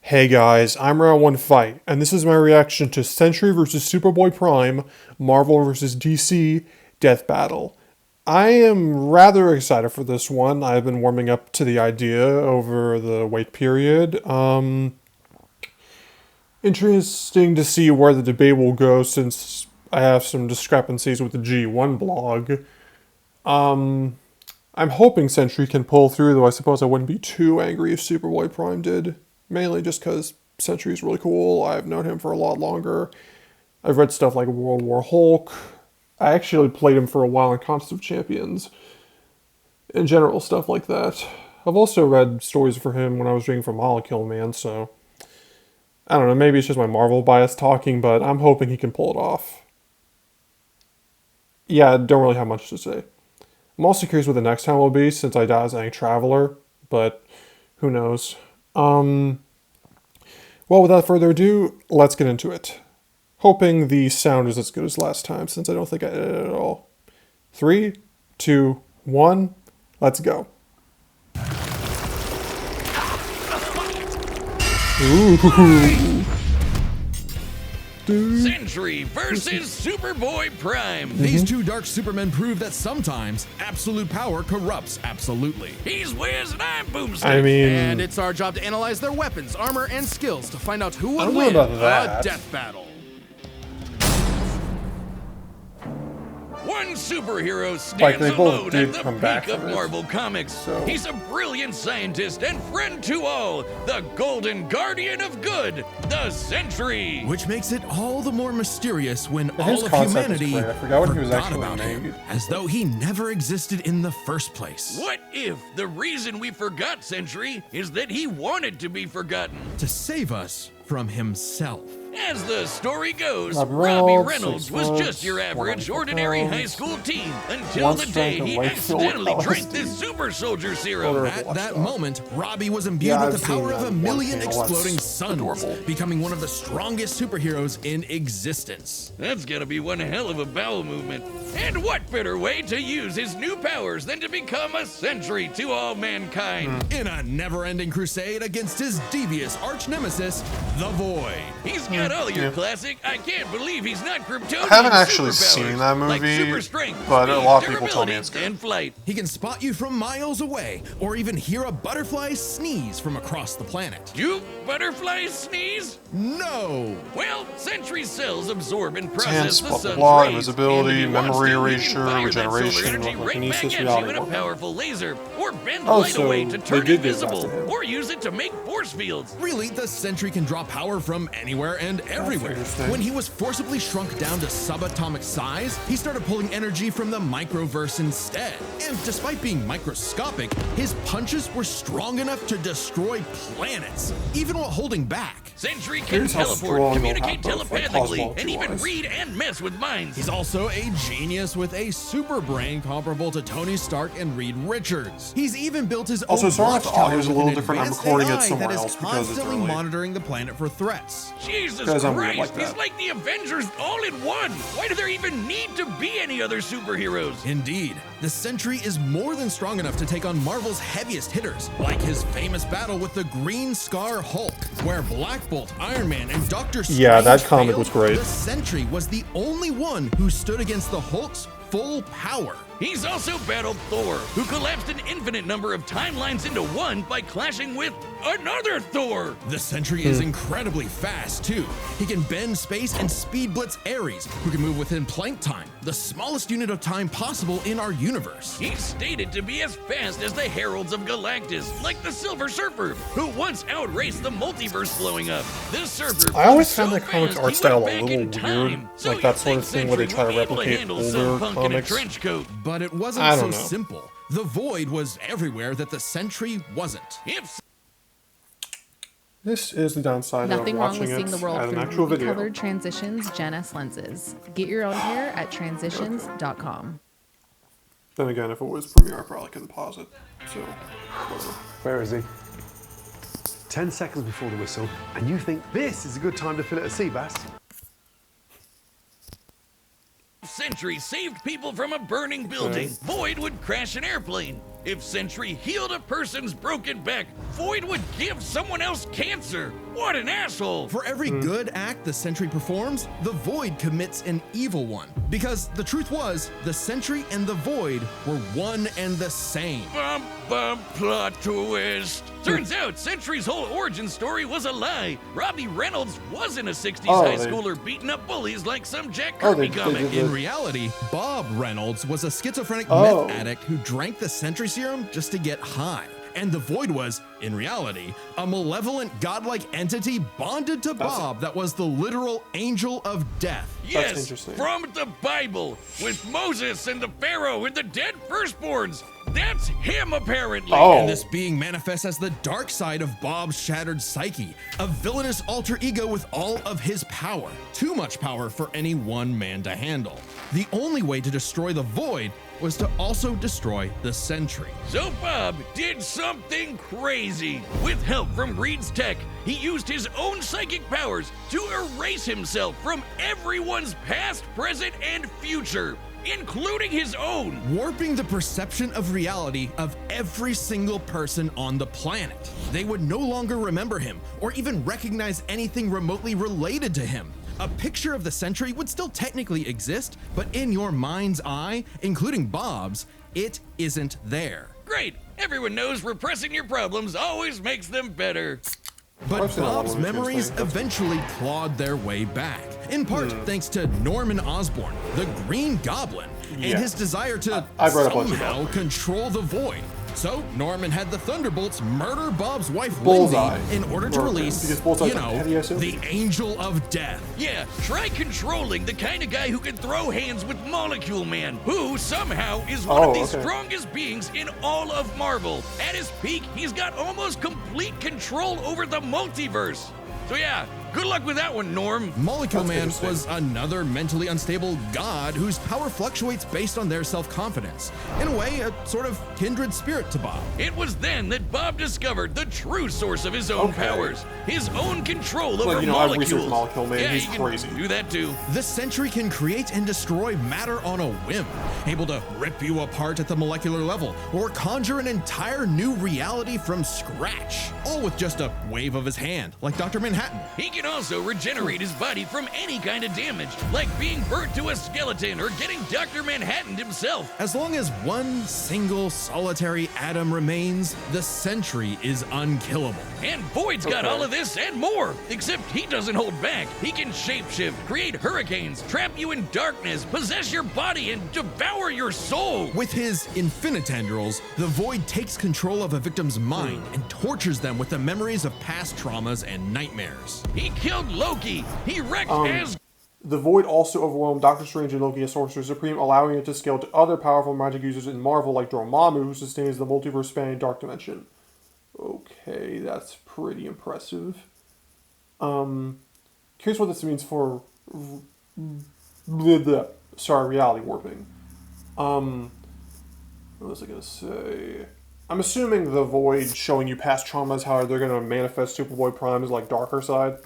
Hey guys, I'm Round 1 Fight, and this is my reaction to Sentry vs Superboy-Prime, Marvel vs DC, Death Battle. I am rather excited for this one. I've been warming up to the idea over the wait period. Interesting to see where the debate will go since I have some discrepancies with the G1 blog. I'm hoping Sentry can pull through, though I suppose I wouldn't be too angry if Superboy-Prime did. Mainly just because Sentry is really cool. I've known him for a lot longer. I've read stuff like World War Hulk. I actually played him for a while in Contest of Champions. In general, stuff like that. I've also read stories for him when I was reading for Molecule Man, so... I don't know, maybe it's just my Marvel bias talking, but I'm hoping he can pull it off. Yeah, I don't really have much to say. I'm also curious what the next time will be, since I die as a Traveler, but who knows. Well, without further ado, let's get into it. Hoping the sound is as good as last time, since I don't think I did it at all. 3, 2, 1, let's go. Ooh. Sentry versus Superboy-Prime. These two dark supermen prove that sometimes absolute power corrupts absolutely. He's Wiz and I'm Boomstick. I mean... And it's our job to analyze their weapons, armor, and skills to find out who would know win about a that. death battle. One superhero Like, stands they both alone did at the come back peak of from it. Marvel Comics. So- He's a brilliant scientist and friend to all, the Golden Guardian of Good, the Sentry. Which makes it all the more mysterious when His all of concept is humanity great. I forgot when he was forgot actually about him, made. as though he never existed in the first place. What if the reason we forgot Sentry is that he wanted to be forgotten? To save us from himself. As the story goes, Robbie Robbie Reynolds, Reynolds 6 was foot, just your average, 100 ordinary pounds, high school teen until one the day strength and he weight accidentally field drank the LSD. super soldier serum. Order. At Watch that that. moment, Robbie was imbued Yeah, with I've the power seen of that a one million panel. That's exploding suns, adorable. becoming one of the strongest superheroes in existence. That's gonna be one hell of a bowel movement. And what better way to use his new powers than to become a sentry to all mankind? In a never-ending crusade against his devious arch-nemesis, the Void. He's got all your Yeah. classic, I can't believe he's not Kryptonian I haven't actually superpowers, seen that like movie, super strength, but a speed, lot of people told me durability, it's good. and flight. He can spot you from miles away, or even hear a butterfly sneeze from across the planet. Do butterflies sneeze? No! Well, Sentry cells absorb and Hands, process the blah, sun's blah, rays. invisibility, And if he wants memory to, he erasure, can fire that solar regeneration, energy right telekinesis, back at you reality in a warp. powerful laser, or bend Oh, light so away to they turn did give that invisible, to him. or use it to make force fields. Really, the Sentry can draw power from anywhere and everywhere. interesting. When he was forcibly shrunk down to subatomic size, he started pulling energy from the microverse instead. And despite being microscopic, his punches were strong enough to destroy planets, even while holding back. Sentry can Here's how teleport, strong they'll communicate have both, like, telepathically, and even cosmology-wise. read and mess with minds. He's also a genius with a super brain comparable to Tony Stark and Reed Richards. He's even built his Also, own sorry if the watchtower audio's a with little an different. I'm advanced recording it AI somewhere that is else because it's constantly early. monitoring the planet for threats. Jesus Guys, I'm weird Christ, like he's that. like the Avengers all in one. Why do there even need to be any other superheroes? Indeed, the Sentry is more than strong enough to take on Marvel's heaviest hitters, like his famous battle with the Green Scar Hulk, where Black Bolt, Iron Man, and Doctor Strange Yeah, that comic failed. was great. The Sentry was the only one who stood against the Hulk's full power. He's also battled Thor, who collapsed an infinite number of timelines into one by clashing with another Thor. The Sentry is incredibly fast, too. He can bend space and speed blitz Ares, who can move within Planck time, the smallest unit of time possible in our universe. He's stated to be as fast as the Heralds of Galactus, like the Silver Surfer, who once outraced the multiverse blowing up. The Surfer I always flew found so that comic's fast art he style went a back little in time. weird, So like you'd that sort think of thing where they Sentry try to would be able replicate handle older some punk in a comics. trench coat. But it wasn't I so don't know. simple. The Void was everywhere that the Sentry wasn't. If This is the downside Nothing of wrong watching with seeing it the world as an through actual video. movie-colored Transitions Gen S lenses. Get your own pair at transitions.com. Then again, if it was Premiere, I probably couldn't pause it. So, whatever. Where is he? 10 seconds before the whistle, and you think this is a good time to fill it a sea bass? Sentry saved people from a burning building, Void would crash an airplane. If Sentry healed a person's broken back, Void would give someone else cancer. What an asshole! For every good act the Sentry performs, the Void commits an evil one. Because the truth was, the Sentry and the Void were one and the same. Bum, bum, plot twist. Turns out Sentry's whole origin story was a lie. Robbie Reynolds wasn't a 60s high schooler beating up bullies like some Jack Kirby comic. In reality, Bob Reynolds was a schizophrenic meth addict who drank the Sentry serum just to get high. And the Void was, in reality, a malevolent godlike entity bonded to Bob that was the literal angel of death. Yes, from the Bible, with Moses and the Pharaoh and the dead firstborns. That's him, apparently. And this being manifests as the dark side of Bob's shattered psyche, a villainous alter ego with all of his power. Too much power for any one man to handle. The only way to destroy the Void was to also destroy the Sentry. So Bob did something crazy. With help from Reed's tech, he used his own psychic powers to erase himself from everyone's past, present, and future, including his own. Warping the perception of reality of every single person on the planet. They would no longer remember him or even recognize anything remotely related to him. A picture of the Sentry would still technically exist, but in your mind's eye, including Bob's, it isn't there. Great! Everyone knows repressing your problems always makes them better. But Bob's memories eventually clawed their way back, in part thanks to Norman Osborn, the Green Goblin, and his desire to somehow control the Void. So Norman had the Thunderbolts murder Bob's wife Lindsay in order to release, you know, the Angel of Death. Yeah, try controlling the kind of guy who can throw hands with Molecule Man, who somehow is one of the strongest beings in all of Marvel. At his peak, he's got almost complete control over the multiverse. So yeah, good luck with that one, Norm. Molecule Man was another mentally unstable god whose power fluctuates based on their self-confidence. In a way, a sort of kindred spirit to Bob. It was then that Bob discovered the true source of his own powers, his own control over molecules. I've researched Molecule Man. Yeah, he's crazy. Do that too. The Sentry can create and destroy matter on a whim, able to rip you apart at the molecular level, or conjure an entire new reality from scratch, all with just a wave of his hand, like Dr. Manhattan. He can also regenerate his body from any kind of damage, like being burnt to a skeleton or getting Dr. Manhattan himself. As long as one single solitary atom remains, the Sentry is unkillable. And Void's got all of this and more, except he doesn't hold back. He can shapeshift, create hurricanes, trap you in darkness, possess your body, and devour your soul. With his infinitendrils, the Void takes control of a victim's mind and tortures them with the memories of past traumas and nightmares. He killed Loki. He wrecked Asgard. The Void also overwhelmed Doctor Strange and Loki as Sorcerer Supreme, allowing it to scale to other powerful magic users in Marvel like Dormammu, who sustains the multiverse-spanning Dark Dimension. Okay, that's pretty impressive. Curious what this means for reality warping. What was I gonna say? I'm assuming the Void showing you past traumas, how they're gonna manifest Superboy-Prime as like darker side.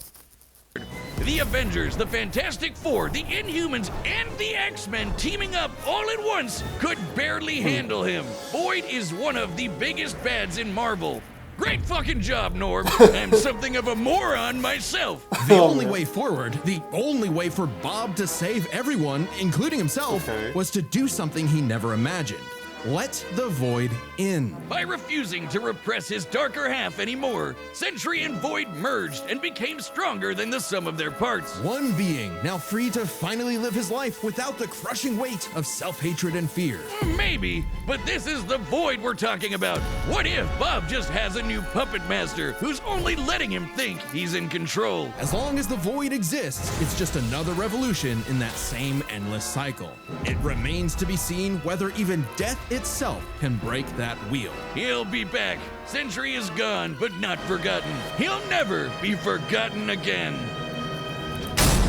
The Avengers, the Fantastic Four, the Inhumans, and the X-Men teaming up all at once could barely handle him. Void is one of the biggest bads in Marvel. Great fucking job, Norm. I'm something of a moron myself. The only way forward, the only way for Bob to save everyone, including himself, was to do something he never imagined. Let the Void in. By refusing to repress his darker half anymore, Sentry and Void merged and became stronger than the sum of their parts. One being, now free to finally live his life without the crushing weight of self-hatred and fear. Maybe, but this is the Void we're talking about. What if Bob just has a new puppet master who's only letting him think he's in control? As long as the Void exists, it's just another revolution in that same endless cycle. It remains to be seen whether even death itself can break that wheel. He'll be back. Sentry is gone, but not forgotten. He'll never be forgotten again.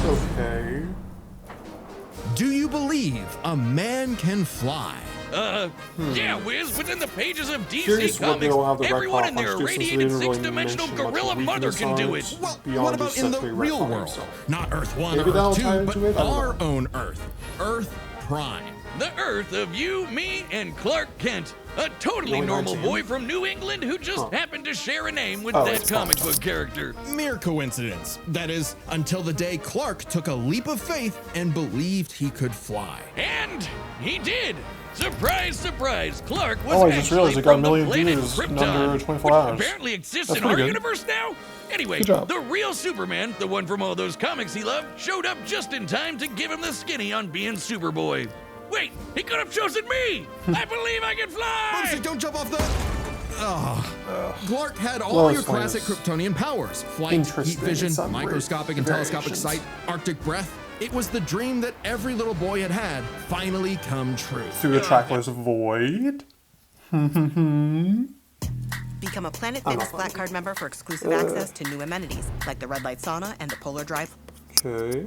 Okay. Do you believe a man can fly? Yeah, Wiz, within the pages of DC Curious Comics, the everyone in Red their Pop irradiated really six-dimensional mention much gorilla mother weakness can on do it. it. Well, Beyond what about just in the Sentry real retconning world? himself. Not Earth 1 Maybe or that'll Earth tie 2, into but it? I don't our know. own Earth. Earth Prime. The Earth of you, me, and Clark Kent. A totally Only normal 19? boy from New England who just happened to share a name with Oh, that it's comic fine. book character. Mere coincidence. That is, until the day Clark took a leap of faith and believed he could fly. And he did. Surprise, surprise, Clark was Oh, I just actually realized it got a from the million planet views in Krypton, under 24 which hours. apparently exists That's in our pretty good. universe now. Anyway, Good job. the real Superman, the one from all those comics he loved, showed up just in time to give him the skinny on being Superboy. Wait, he could have chosen me! I believe I can fly! Bumsy, don't jump off the... Clark had all Well, your it's fine. classic Kryptonian powers. Flight, heat Interesting. vision, Some microscopic and great telescopic variations. sight, arctic breath. It was the dream that every little boy had finally come true. Through the trackless void. Become a Planet Fitness Black Card member for exclusive access to new amenities, like the Red Light Sauna and the Polar Drive. Okay.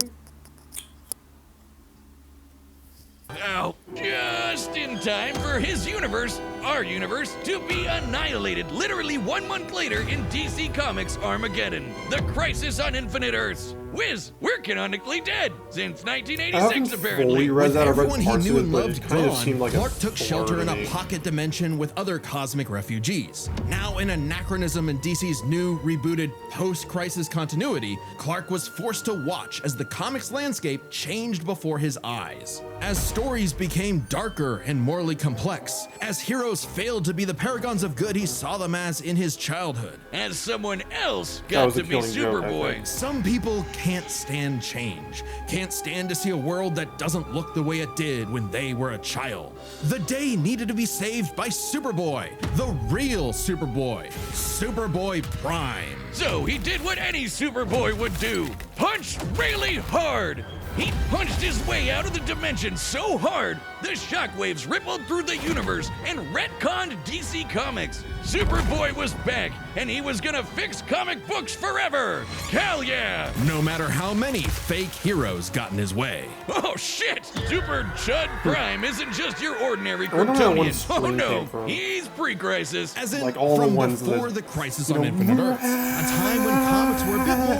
Now, just in time for his universe, our universe, to be annihilated literally 1 month later in DC Comics Armageddon, the Crisis on Infinite Earths. Whiz, we're canonically dead since I 1986, haven't apparently. fully read With that. I read everyone he parts knew of it, and but loved it kind of gone, seemed like Clark a took blur shelter to in a me. pocket dimension with other cosmic refugees. Now an anachronism in DC's new, rebooted, post-crisis continuity, Clark was forced to watch as the comics landscape changed before his eyes. As stories became darker and morally complex, as heroes failed to be the paragons of good he saw them as in his childhood. As someone else That got was to a be killing joke, I Superboy. think. Some people can't stand change, can't stand to see a world that doesn't look the way it did when they were a child. The day needed to be saved by Superboy, the real Superboy, Superboy-Prime. So he did what any Superboy would do: punch really hard. He punched his way out of the dimension so hard, the shockwaves rippled through the universe and retconned DC Comics. Superboy was back, and he was gonna fix comic books forever. Hell yeah! No matter how many fake heroes got in his way. Oh shit! Super Chud Prime isn't just your ordinary wonder where that one Kryptonian. Oh screen no, came from. he's pre-crisis. As in, Like all the from ones before that, the Crisis you on know, Infinite Earths, a time when comics were a bit more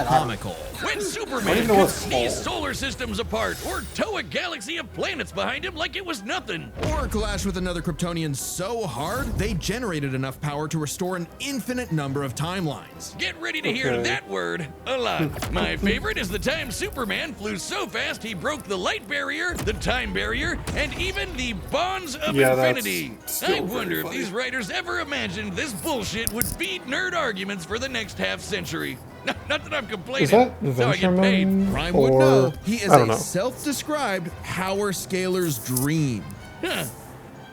comical. When I Superman don't even know could what it's sneeze called. solar systems apart or tow a galaxy of planets behind him like it was nothing. Or clash with another Kryptonian so hard, they generated enough power to restore an infinite number of timelines. Get ready to hear Okay. that word a lot. My favorite is the time Superman flew so fast he broke the light barrier, the time barrier, and even the bonds of Yeah, that's infinity. still I very wonder if funny. these writers ever imagined this bullshit would feed nerd arguments for the next half century. Not that I'm complaining. Is that That's how I get Venture paid. Man? Prime would Or- know he is I don't a know. self-described power scaler's dream. Huh.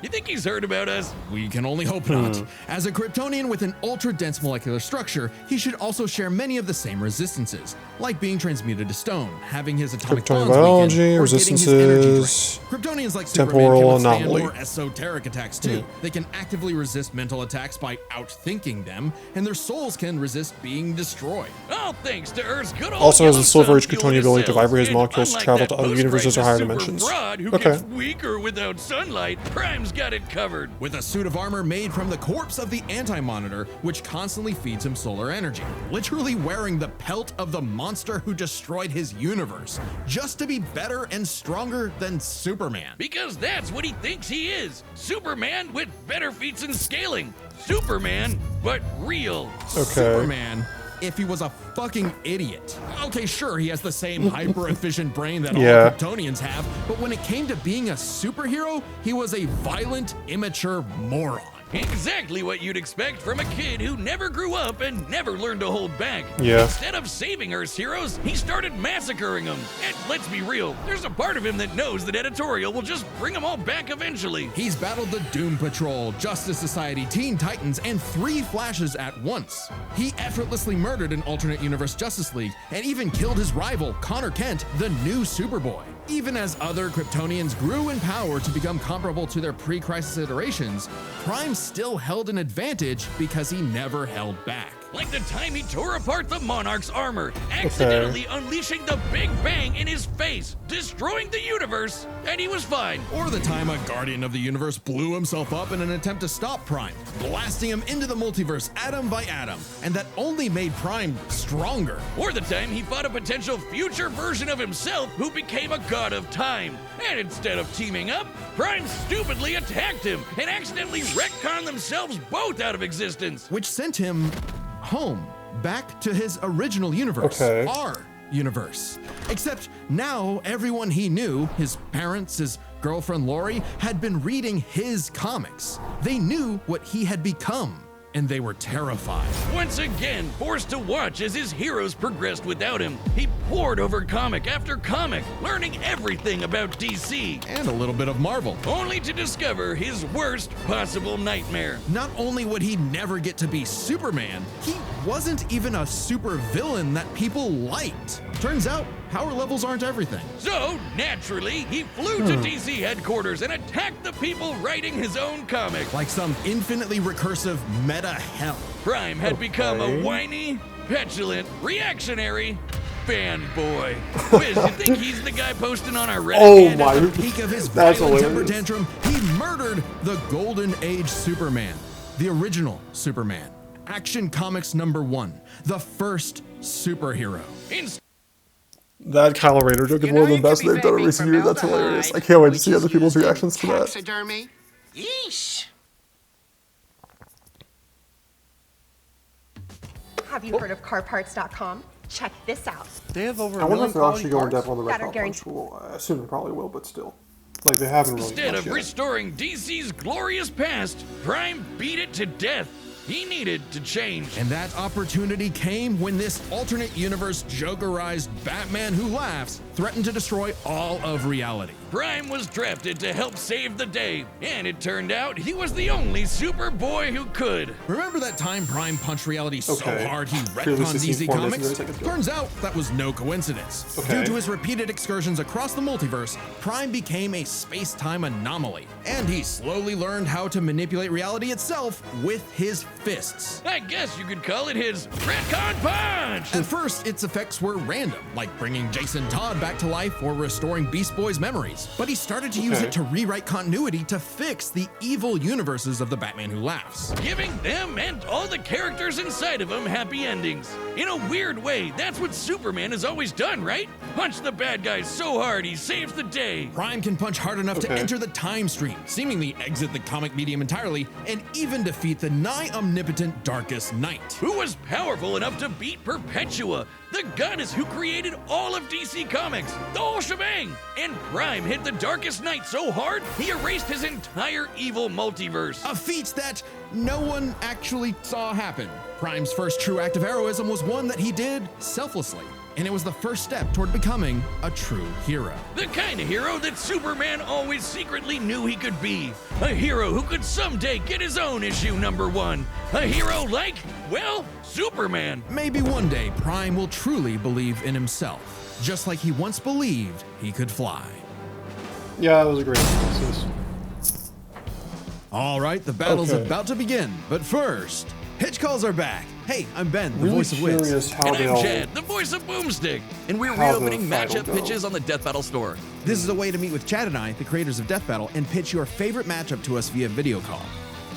You think he's heard about us? We can only hope not. As a Kryptonian with an ultra-dense molecular structure, he should also share many of the same resistances, like being transmuted to stone, having his atomic Kryptonian bonds weakened, biology, or getting his energy drained. resistances, Kryptonians like temporal Superman can withstand anomaly. more esoteric attacks too. They can actively resist mental attacks by outthinking them, and their souls can resist being destroyed. All thanks to Earth's good old Also has a yellow Silver sun Age fueling Kryptonian his ability to cells. vibrate his And molecules to unlike travel that to other universes or post-crisis higher super dimensions. broad who Okay. gets weaker without sunlight, Prime's got it covered. With a suit of armor made from the corpse of the Anti-Monitor, which constantly feeds him solar energy. Literally wearing the pelt of the monster who destroyed his universe, just to be better and stronger than Superman. Because that's what he thinks he is. Superman with better feats and scaling. Superman, but real. Okay. Superman, if he was a fucking idiot. Okay, sure, he has the same hyper-efficient brain that Yeah. all Kryptonians have, but when it came to being a superhero, he was a violent, immature moron. Exactly what you'd expect from a kid who never grew up and never learned to hold back. Yeah. Instead of saving Earth's heroes, he started massacring them. And let's be real, there's a part of him that knows that editorial will just bring them all back eventually. He's battled the Doom Patrol, Justice Society, Teen Titans, and 3 Flashes at once. He effortlessly murdered an alternate universe Justice League and even killed his rival, Connor Kent, the new Superboy. Even as other Kryptonians grew in power to become comparable to their pre-crisis iterations, Prime still held an advantage because he never held back. Like the time he tore apart the Monarch's armor, accidentally unleashing the Big Bang in his face, destroying the universe, and he was fine. Or the time a Guardian of the Universe blew himself up in an attempt to stop Prime, blasting him into the multiverse atom by atom, and that only made Prime stronger. Or the time he fought a potential future version of himself who became a god of time. And instead of teaming up, Prime stupidly attacked him and accidentally retconned themselves both out of existence. which sent him home, back to his original universe, Okay. our universe. Except now everyone he knew, his parents, his girlfriend Lori, had been reading his comics. They knew what he had become, and they were terrified. Once again, forced to watch as his heroes progressed without him, he pored over comic after comic, learning everything about DC, And a little bit of Marvel. only to discover his worst possible nightmare. Not only would he never get to be Superman, he wasn't even a super villain that people liked. Turns out, power levels aren't everything. So, naturally, he flew to DC headquarters and attacked the people writing his own comic. Like some infinitely recursive meta hell. Prime had become a Okay. whiny, petulant, reactionary fanboy. Wiz, you think he's the guy posting on our Reddit? Oh and my. at the Peak of his That's violent temper hilarious. tantrum, he murdered the Golden Age Superman, the original Superman. Action Comics #1, the first superhero. Instead, That Kylo Raider joke is one of the best they've done in recent years. That's hilarious. I can't wait to see other people's reactions to that. Taxidermy. Yeesh. Have you heard of carparts.com? Check this out. They have over I a wonder million if they'll actually go in quality depth on the That Red are Hot guaranteed. Punch rule. I assume they probably will, but still. Like, they haven't really instead much of yet. restoring DC's glorious past, Prime beat it to death. He needed to change. And that opportunity came when this alternate universe Jokerized Batman Who Laughs threatened to destroy all of reality. Prime was drafted to help save the day, and it turned out he was the only Superboy who could. Remember that time Prime punched reality so Okay. hard he Clearly retconned 16 DC form Comics? isn't 30 seconds ago. Turns out that was no coincidence. Okay. Due to his repeated excursions across the multiverse, Prime became a space-time anomaly, and he slowly learned how to manipulate reality itself with his fists. I guess you could call it his retcon punch. At first, its effects were random, like bringing Jason Todd back to life or restoring Beast Boy's memories. But he started to use Okay. it to rewrite continuity to fix the evil universes of the Batman Who Laughs. Giving them and all the characters inside of them happy endings. In a weird way, that's what Superman has always done, right? Punch the bad guys so hard he saves the day. Prime can punch hard enough to Okay. enter the time stream, seemingly exit the comic medium entirely, and even defeat the nigh omnipotent Darkest Knight. Who was powerful enough to beat Perpetua, the goddess who created all of DC Comics, the whole shebang. And Prime hit the Darkest Knight so hard, he erased his entire evil multiverse. A feat that no one actually saw happen. Prime's first true act of heroism was one that he did selflessly, and it was the first step toward becoming a true hero. The kind of hero that Superman always secretly knew he could be. A hero who could someday get his own issue #1. A hero like, well, Superman. Maybe one day Prime will truly believe in himself, just like he once believed he could fly. Yeah, that was a great analysis. All right, the battle's Okay. about to begin, but first, pitch calls are back. Hey, I'm Ben, the Really voice of Wiz. curious how And I'm they'll... Chad, the voice of Boomstick. And we're How the reopening fight will matchup go. pitches on the Death Battle store. This is a way to meet with Chad and I, the creators of Death Battle, and pitch your favorite matchup to us via video call.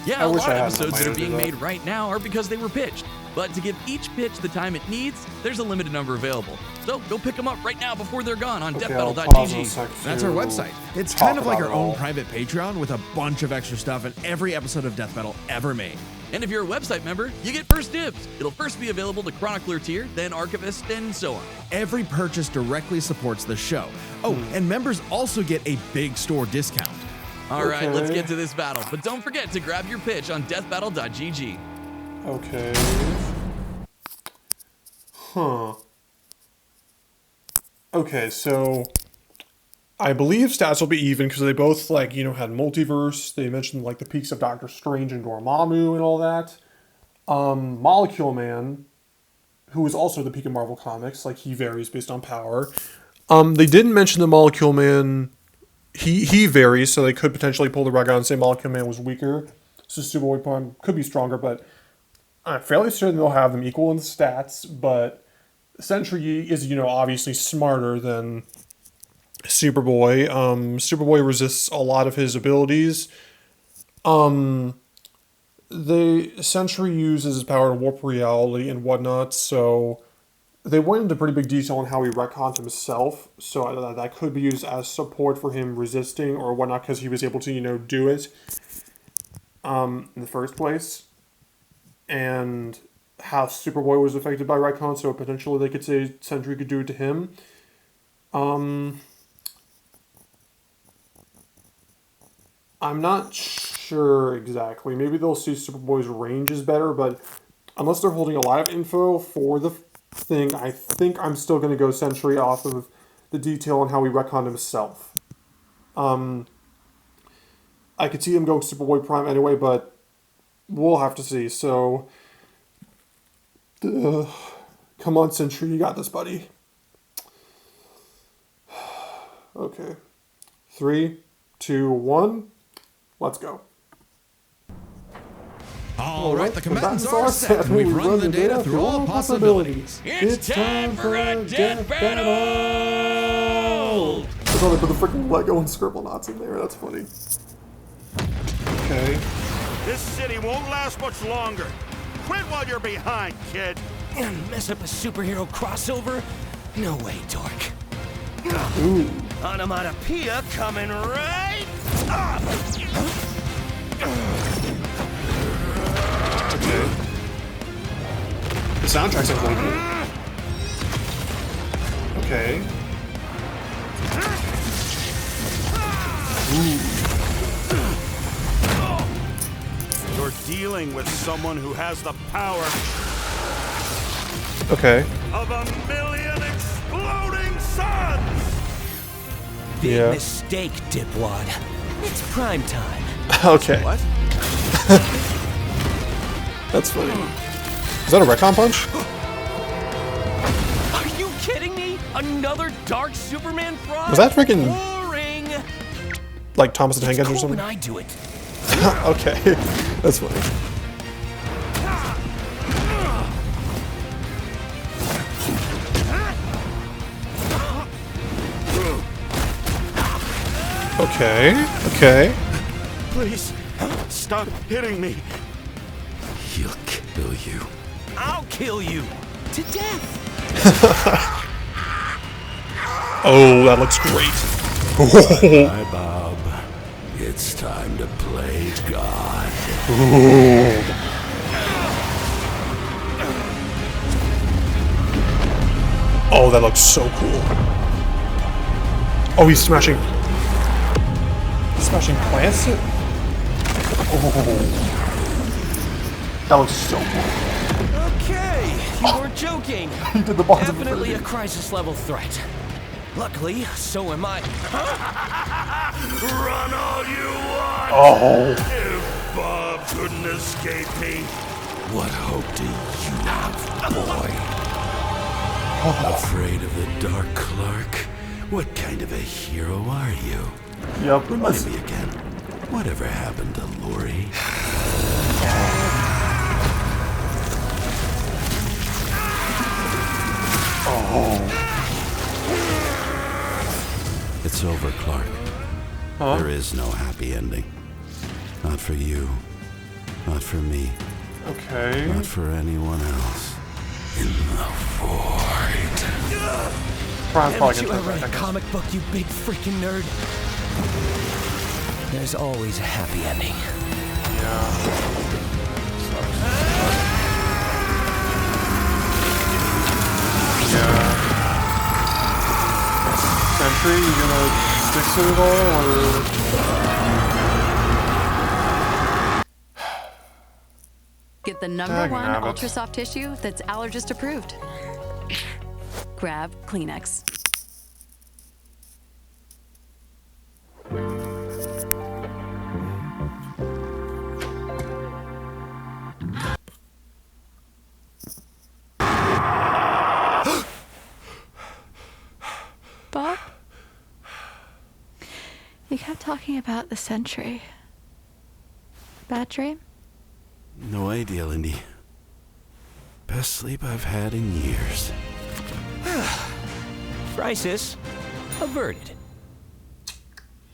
Yeah, I a wish lot I of had episodes my that are own being to that. made right now are because they were pitched. But to give each pitch the time it needs, there's a limited number available. So go pick them up right now before they're gone on Okay, I'll pause in a deathbattle.gg. sec That's our to website. It's talk kind of like about our it own all. private Patreon with a bunch of extra stuff in every episode of Death Battle ever made. And if you're a website member, you get first dibs. It'll first be available to Chronicler tier, then Archivist, and so on. Every purchase directly supports the show. Oh, and members also get a big store discount. All right, let's Okay. get to this battle. But don't forget to grab your pitch on deathbattle.gg. Okay. Huh. Okay, so I believe stats will be even because they both like had multiverse. They mentioned like the peaks of Doctor Strange and Dormammu and all that. Molecule Man, who is also the peak of Marvel Comics, like he varies based on power. They didn't mention the Molecule Man. He varies, so they could potentially pull the rug out and say Molecule Man was weaker. So Superboy-Prime could be stronger, but I'm fairly certain they'll have them equal in the stats. But Sentry is obviously smarter than Superboy. Superboy resists a lot of his abilities. The Sentry uses his power to warp reality and whatnot, so they went into pretty big detail on how he retconned himself, so that could be used as support for him resisting or whatnot, because he was able to, you know, do it in the first place. And how Superboy was affected by retcon, so potentially they could say Sentry could do it to him. I'm not sure exactly. Maybe they'll see Superboy's range is better, but unless they're holding a lot of info for the thing, I think I'm still going to go Sentry off of the detail on how he retconned himself. I could see him going Superboy-Prime anyway, but we'll have to see. So, come on, Sentry, you got this, buddy. Okay. 3, 2, 1. Let's go. All right, the combatants are set, and we've run the data through all possibilities. It's time for a death battle! I thought they put the freaking Lego and scribble knots in there. That's funny. Okay. This city won't last much longer. Quit while you're behind, kid. Mess up a superhero crossover? No way, dork. Ooh. Onomatopoeia coming right up! Okay. The soundtrack sounds really cool. Okay. Ooh. You're dealing with someone who has the power Okay. of 1,000,000 exploding suns! Big mistake, dipwad. It's prime time. Okay. What? That's funny. Is that a retcon punch? Are you kidding me? Another Dark Superman fraud? Was that freaking boring? like Thomas the Tank Engine or Cool something? when I do it. Okay. That's funny. Okay. Okay. Please, stop hitting me. He'll kill you. I'll kill you. To death. Oh, that looks great. Hi, Bob. It's time to play God. Oh, that looks so cool. Oh, he's smashing plants? Oh. That looks so cool. Okay, you weren't joking. He did the box of Definitely a infinity. crisis level threat. Luckily, so am I. Run all you want! Oh. If Bob couldn't escape me, what hope do you have, boy? Afraid of the Dark Clark? What kind of a hero are you? Yep. Remind me again, whatever happened to Lori? Oh. It's over, Clark. Huh? There is no happy ending. Not for you. Not for me. Okay. Not for anyone else. In the void. Prime's probably Haven't you gonna ever take read a that, comic book, you big freaking nerd? There's always a happy ending. Yeah. Yeah. Sentry, you gonna stick to it all, or? Get the number Dag one nabbit. ultra soft tissue that's allergist approved. Grab Kleenex. Bob? You kept talking about the Sentry. Bad dream? No idea, Lindy. Best sleep I've had in years. Crisis averted.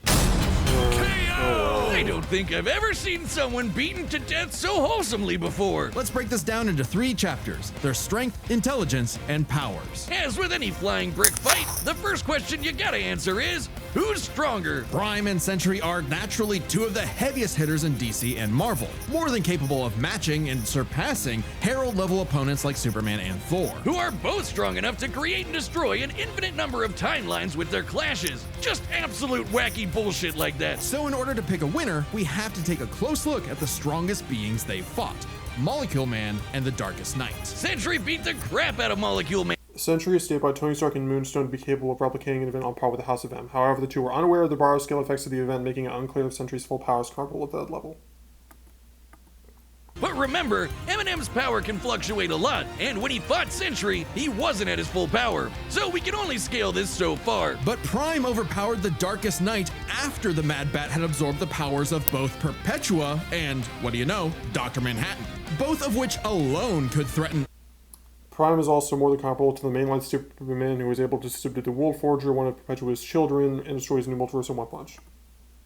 Hey, I don't think I've ever seen someone beaten to death so wholesomely before. Let's break this down into 3 chapters: their strength, intelligence, and powers. As with any flying brick fight, the first question you gotta answer is, who's stronger? Prime and Sentry are naturally 2 of the heaviest hitters in DC and Marvel, more than capable of matching and surpassing Herald-level opponents like Superman and Thor. Who are both strong enough to create and destroy an infinite number of timelines with their clashes. Just absolute wacky bullshit like that. So in order to pick a winner, we have to take a close look at the strongest beings they've fought: Molecule Man and the Darkest Knight. Sentry beat the crap out of Molecule Man. Sentry is stated by Tony Stark and Moonstone to be capable of replicating an event on par with the House of M. However, the two were unaware of the bioscale effects of the event, making it unclear if Sentry's full powers comparable at that level. But remember, Eminem's power can fluctuate a lot, and when he fought Sentry, he wasn't at his full power. So we can only scale this so far. But Prime overpowered the Darkest Knight after the Mad Bat had absorbed the powers of both Perpetua and, what do you know, Dr. Manhattan, both of which alone could threaten. Prime is also more than comparable to the mainline Superman, who was able to subdue the World Forger, one of Perpetua's children, and destroys New Multiverse in one punch.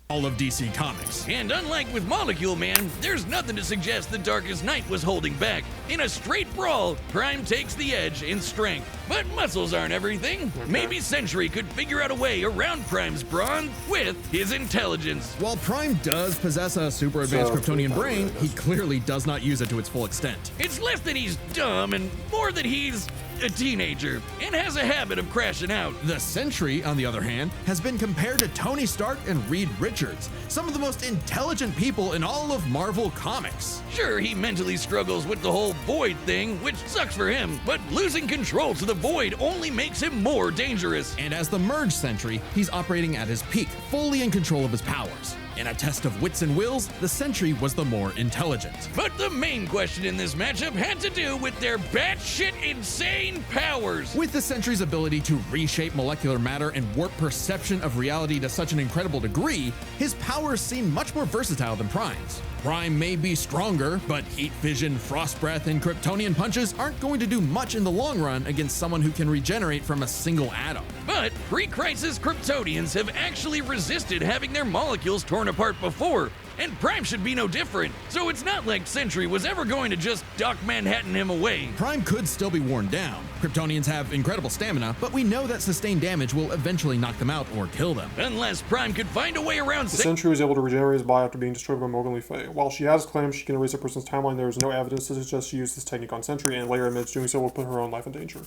All of DC Comics. And unlike with Molecule Man, there's nothing to suggest the Darkest Knight was holding back. In a straight brawl, Prime takes the edge in strength. But muscles aren't everything. Maybe Sentry could figure out a way around Prime's brawn with his intelligence. While Prime does possess a super advanced Kryptonian brain, he clearly does not use it to its full extent. It's less that he's dumb and more that he's a teenager and has a habit of crashing out. The Sentry, on the other hand, has been compared to Tony Stark and Reed Richards, some of the most intelligent people in all of Marvel Comics. Sure, he mentally struggles with the whole Void thing, which sucks for him, but losing control to the Void only makes him more dangerous. And as the Merge Sentry, he's operating at his peak, fully in control of his powers. In a test of wits and wills, the Sentry was the more intelligent. But the main question in this matchup had to do with their batshit insane powers. With the Sentry's ability to reshape molecular matter and warp perception of reality to such an incredible degree, his powers seem much more versatile than Prime's. Prime may be stronger, but heat vision, frost breath, and Kryptonian punches aren't going to do much in the long run against someone who can regenerate from a single atom. But pre-crisis Kryptonians have actually resisted having their molecules torn apart before, and Prime should be no different. So it's not like Sentry was ever going to just Doc Manhattan him away. Prime could still be worn down. Kryptonians have incredible stamina, but we know that sustained damage will eventually knock them out or kill them. Unless Prime could find a way around. The Sentry was able to regenerate his body after being destroyed by Morgan Le Fay. While she has claimed she can erase a person's timeline, there is no evidence to suggest she used this technique on Sentry, and later admits doing so will put her own life in danger.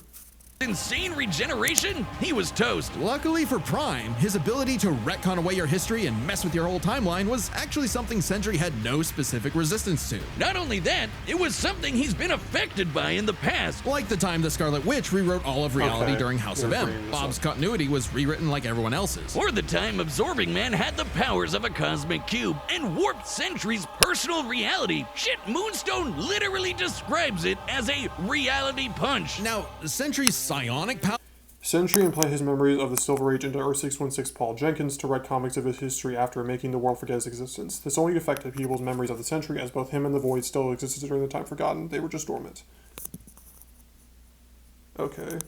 Insane regeneration? He was toast. Luckily for Prime, his ability to retcon away your history and mess with your whole timeline was actually something Sentry had no specific resistance to. Not only that, it was something he's been affected by in the past. Like the time the Scarlet Witch rewrote all of reality during House of M. Bob's continuity was rewritten like everyone else's. Or the time Absorbing Man had the powers of a cosmic cube and warped Sentry's personal reality. Shit, Moonstone literally describes it as a reality punch. Now, Sentry's psionic power. Sentry implanted his memories of the Silver Age into Earth 616 Paul Jenkins to write comics of his history after making the world forget his existence. This only affected people's memories of the Sentry, as both him and the Void still existed during the time forgotten. They were just dormant. Okay.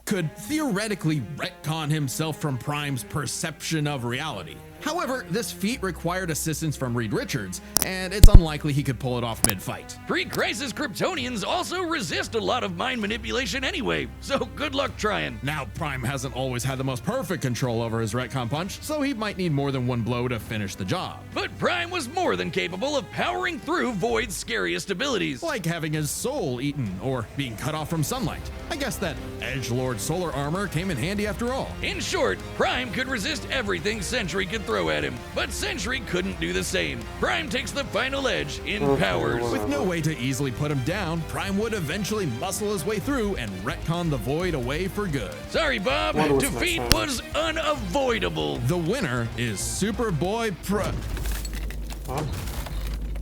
Could theoretically retcon himself from Prime's perception of reality. However, this feat required assistance from Reed Richards, and it's unlikely he could pull it off mid-fight. Pre-crisis Kryptonians also resist a lot of mind manipulation anyway, so good luck trying. Now, Prime hasn't always had the most perfect control over his retcon punch, so he might need more than one blow to finish the job. But Prime was more than capable of powering through Void's scariest abilities. Like having his soul eaten, or being cut off from sunlight. I guess that Edgelord solar armor came in handy after all. In short, Prime could resist everything Sentry could throw at him, but Sentry couldn't do the same. Prime takes the final edge in powers. With no way to easily put him down, Prime would eventually muscle his way through and retcon the Void away for good. Sorry, Bob. Defeat was unavoidable. The winner is Superboy-Prime.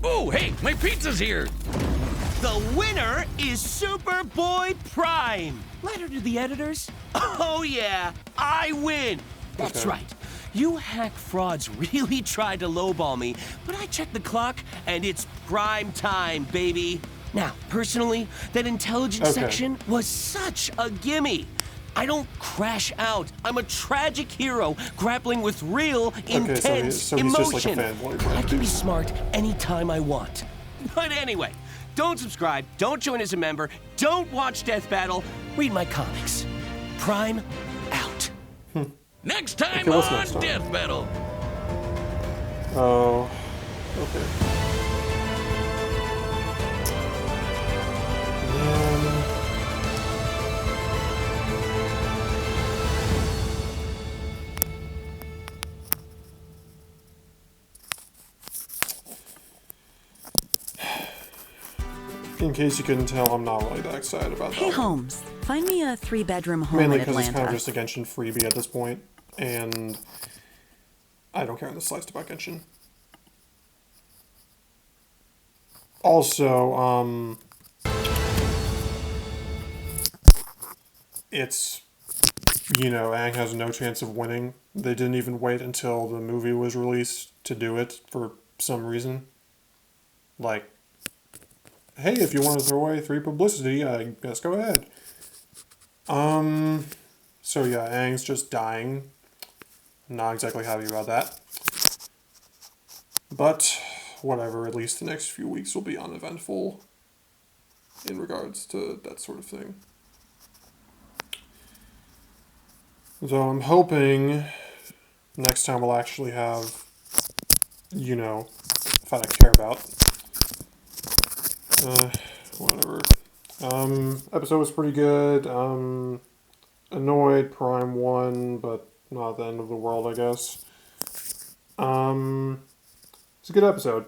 Oh, hey, my pizza's here. The winner is Superboy-Prime. Letter to the editors? Oh yeah, I win. That's right. You hack frauds really tried to lowball me, but I checked the clock and it's prime time, baby. Now, personally, that intelligence section was such a gimme. I don't crash out. I'm a tragic hero grappling with real, intense so he's just like a emotion. fanboy, I right? can be smart anytime I want. But anyway, don't subscribe, don't join as a member, don't watch Death Battle, read my comics. Prime out. Next time what's on next time? Death Battle. Oh, okay. In case you couldn't tell, I'm not really that excited about that. Hey, Holmes, find me a 3-bedroom home Mainly in because it's Atlanta. kind of just a Genshin freebie at this point, and I don't care in the slightest about Genshin. Also, it's, you know, Aang has no chance of winning. They didn't even wait until the movie was released to do it for some reason. Like, hey, if you want to throw away 3 publicity, I guess go ahead. So yeah, Aang's just dying. Not exactly happy about that. But, whatever, at least the next few weeks will be uneventful in regards to that sort of thing. So I'm hoping next time we'll actually have, you know, fight I care about. Whatever. Episode was pretty good. Annoyed Prime won, but not the end of the world, I guess. It's a good episode.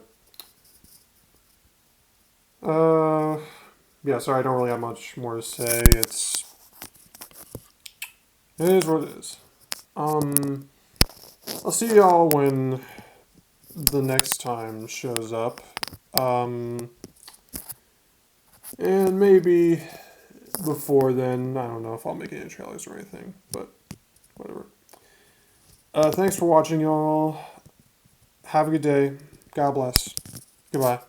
Yeah, sorry, I don't really have much more to say. It is what it is. I'll see y'all when the next time shows up. And maybe before then, I don't know if I'll make any trailers or anything, but whatever. Thanks for watching, y'all. Have a good day. God bless. Goodbye.